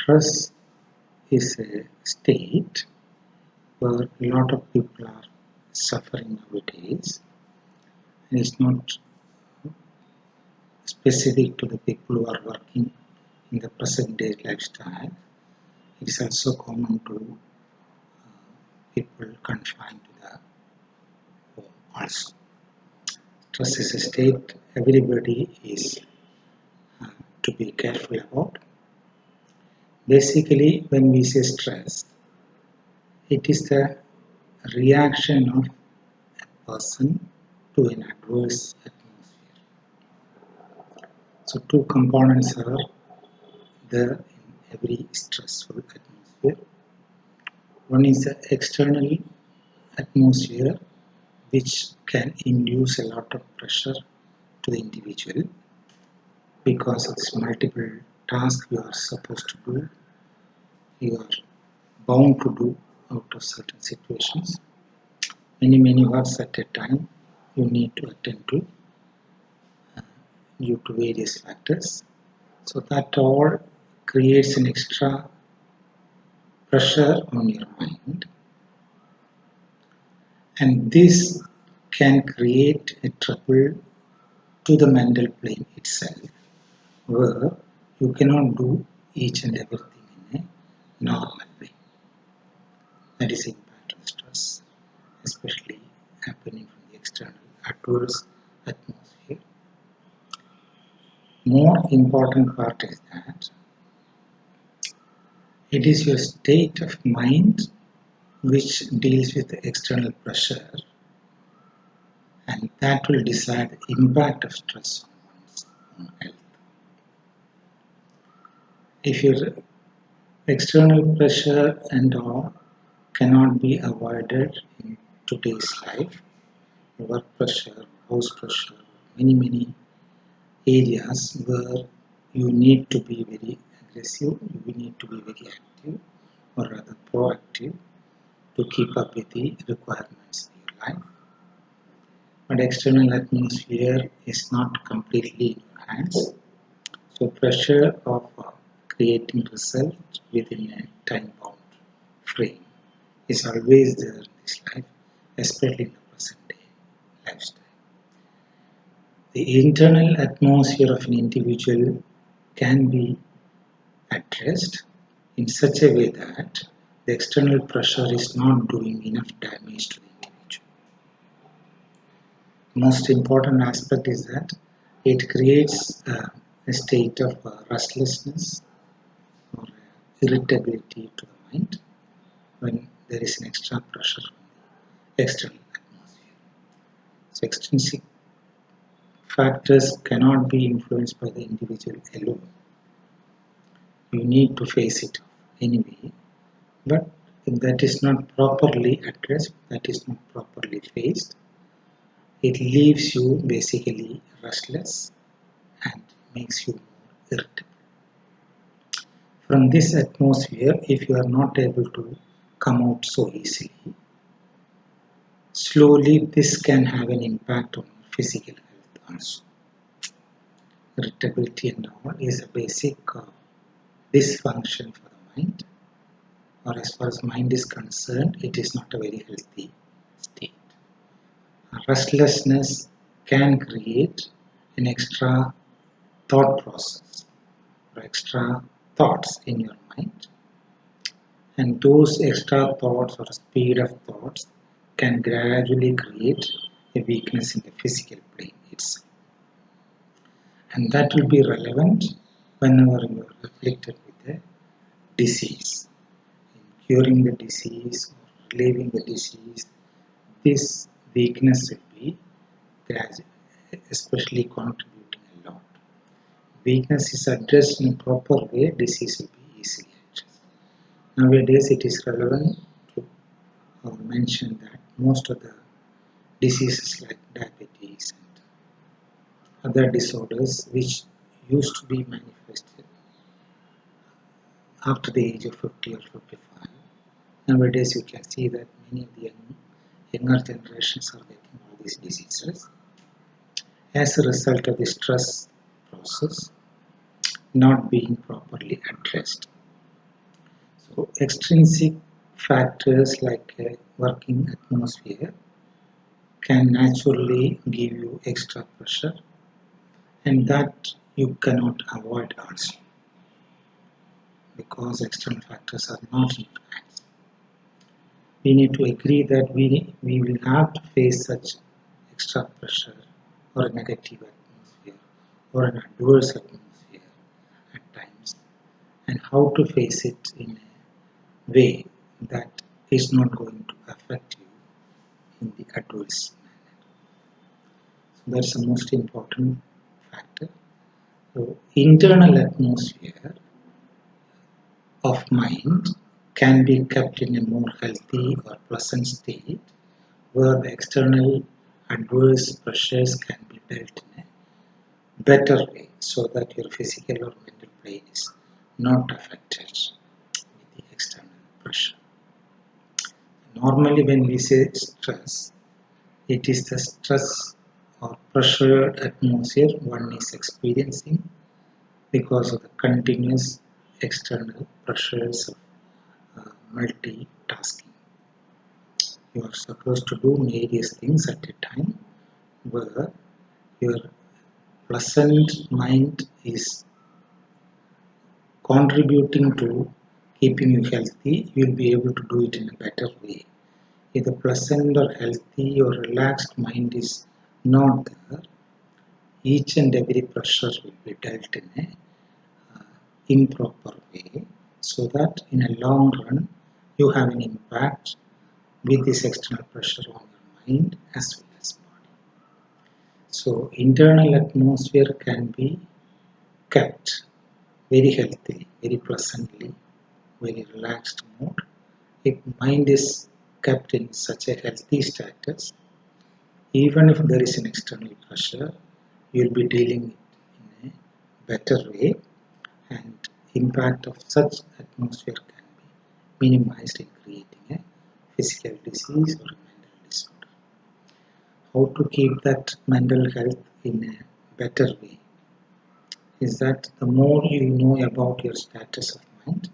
Stress is a state where a lot of people are suffering nowadays, and it's not specific to the people who are working in the present day lifestyle. It is also common to people confined to the home also. Stress is a state everybody is to be careful about. Basically, when we say stress, it is the reaction of a person to an adverse atmosphere. So two components are there in every stressful atmosphere. One is the external atmosphere, which can induce a lot of pressure to the individual because of this multiple tasks you are supposed to do, you are bound to do out of certain situations. Many works at a time you need to attend to due to various factors. So that all creates an extra pressure on your mind, and this can create a trouble to the mental plane itself, where you cannot do each and everything in a normal way. That is the impact of stress, especially happening from the external adverse atmosphere. More important part is that it is your state of mind which deals with the external pressure, and that will decide the impact of stress on one's own health. If your external pressure and all cannot be avoided in today's life, work pressure, house pressure, many areas where you need to be very aggressive, you need to be very active or rather proactive to keep up with the requirements in your life. But external atmosphere is not completely in your hands. So pressure of creating result within a time-bound frame is always there in this life, especially in the present day lifestyle. The internal atmosphere of an individual can be addressed in such a way that the external pressure is not doing enough damage to the individual. Most important aspect is that it creates a state of restlessness or irritability to the mind when there is an extra pressure from the external atmosphere. So extrinsic factors cannot be influenced by the individual alone. You need to face it anyway, but if that is not properly addressed, that is not properly faced, it leaves you basically restless and makes you more irritable. From this atmosphere, if you are not able to come out so easily, slowly this can have an impact on physical health also. Irritability and all is a basic dysfunction for the mind, or as far as mind is concerned, it is not a very healthy state. Restlessness can create an extra thought process or extra thoughts in your mind, and those extra thoughts or speed of thoughts can gradually create a weakness in the physical plane itself. And that will be relevant whenever you are afflicted with a disease. In curing the disease or relieving the disease, this weakness will be gradual, especially contributing a lot. Weakness is addressed in a proper way, disease will be easily addressed. Nowadays it is relevant to mention that most of the diseases like diabetes and other disorders which used to be manifested after the age of 50 or 55, nowadays you can see that many of the younger generations are getting all these diseases as a result of the stress process not being properly addressed. So extrinsic factors like a working atmosphere can naturally give you extra pressure, and that you cannot avoid also because external factors are not in your hands. We need to agree that we will have to face such extra pressure or a negative atmosphere or an adverse atmosphere at times, and how to face it in a way that is not going to affect you in the adverse manner. So that's the most important factor. So internal atmosphere of mind can be kept in a more healthy or pleasant state where the external adverse pressures can be dealt in a better way so that your physical or mental plane is not affected with the external pressure. Normally when we say stress, it is the stress or pressured atmosphere one is experiencing because of the continuous external pressures of multitasking. You are supposed to do various things at a time where your pleasant mind is contributing to keeping you healthy. You will be able to do it in a better way. If the pleasant or healthy or relaxed mind is not there, each and every pressure will be dealt in a improper way so that in a long run you have an impact with this external pressure on your mind as well as body. So internal atmosphere can be kept very healthily, very pleasantly, very relaxed mode. If mind is kept in such a healthy status, even if there is an external pressure, you will be dealing it in a better way, and impact of such atmosphere can be minimized in creating a physical disease or a mental disorder. How to keep that mental health in a better way is that the more you know about your status of mind,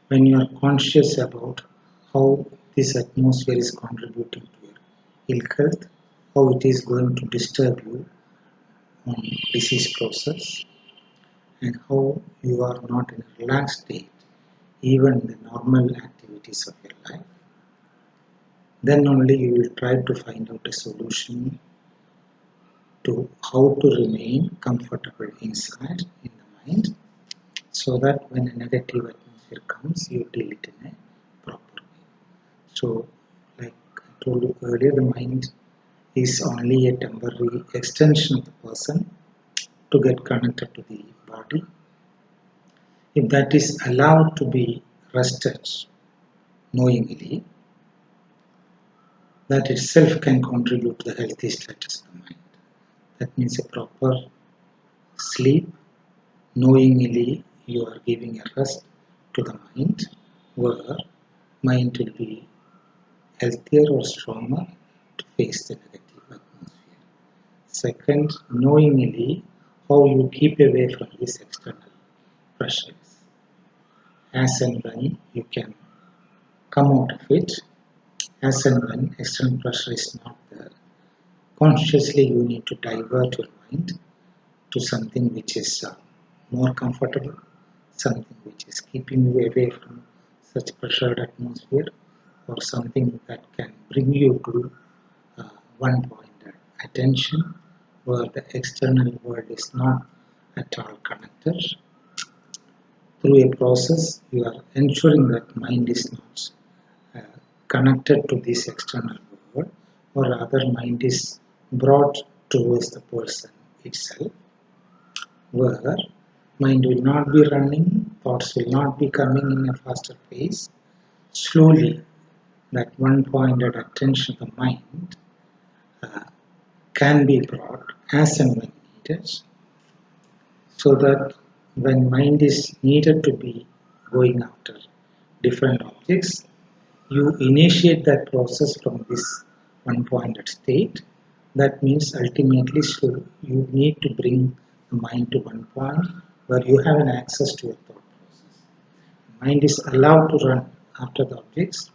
when you are conscious about how this atmosphere is contributing to your ill health, how it is going to disturb you on disease process, and how you are not in a relaxed state, even in the normal activities of your life, then only you will try to find out a solution to how to remain comfortable inside in the mind so that when a negative atmosphere comes, you deal it in a proper way. So, like I told you earlier, the mind is only a temporary extension of the person to get connected to the body. If that is allowed to be rested knowingly, that itself can contribute to the healthy status of the mind. That means a proper sleep, knowingly you are giving a rest to the mind, where mind will be healthier or stronger to face the negative atmosphere. Second, knowingly how you keep away from these external pressures. As and when you can come out of it, as and when external pressure is not there, consciously you need to divert your mind to something which is more comfortable, something which is keeping you away from such pressured atmosphere, or something that can bring you to one-pointed attention where the external world is not at all connected. Through a process, you are ensuring that mind is not uh, connected to this external world, or rather mind is brought towards the person itself, where mind will not be running, thoughts will not be coming in a faster pace. Slowly, that one-pointed attention of the mind uh, can be brought as and when needed, so that when mind is needed to be going after different objects, you initiate that process from this one-pointed state. That means ultimately so you need to bring the mind to one point where you have an access to your thought process. mind is allowed to run after the objects.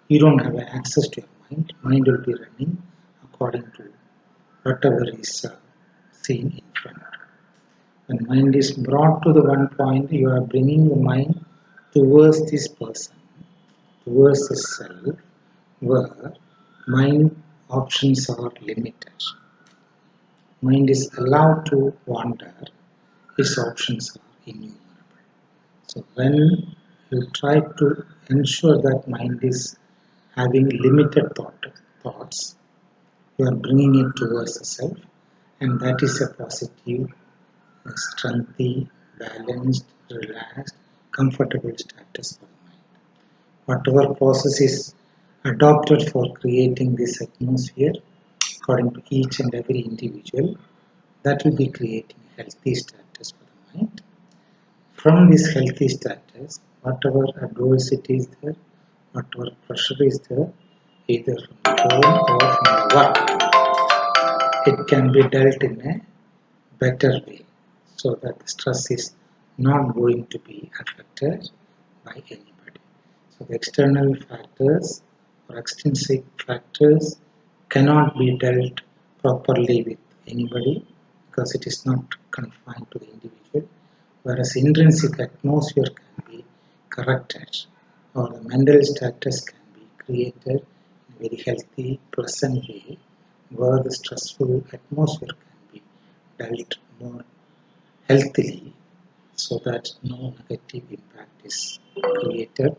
You don't have access to your mind. Mind will be running according to whatever is seen in front. When mind is brought to the one point, you are bringing the mind towards this person, towards the self, where mind options are limited. Mind is allowed to wander, its options are innumerable. So when you try to ensure that mind is having limited thoughts, you are bringing it towards the self, and that is a positive, strengthy, balanced, relaxed, comfortable status for the mind. Whatever process is adopted for creating this atmosphere, according to each and every individual, that will be creating a healthy status for the mind. From this healthy status, whatever adversity is there, whatever pressure is there, either from the home or from the work, it can be dealt in a better way so that the stress is not going to be affected by anybody. So the external factors or extrinsic factors cannot be dealt properly with anybody because it is not confined to the individual, whereas intrinsic atmosphere can be corrected or the mental status can be created in a very healthy, pleasant way where the stressful atmosphere can be dealt more healthily so that no negative impact is created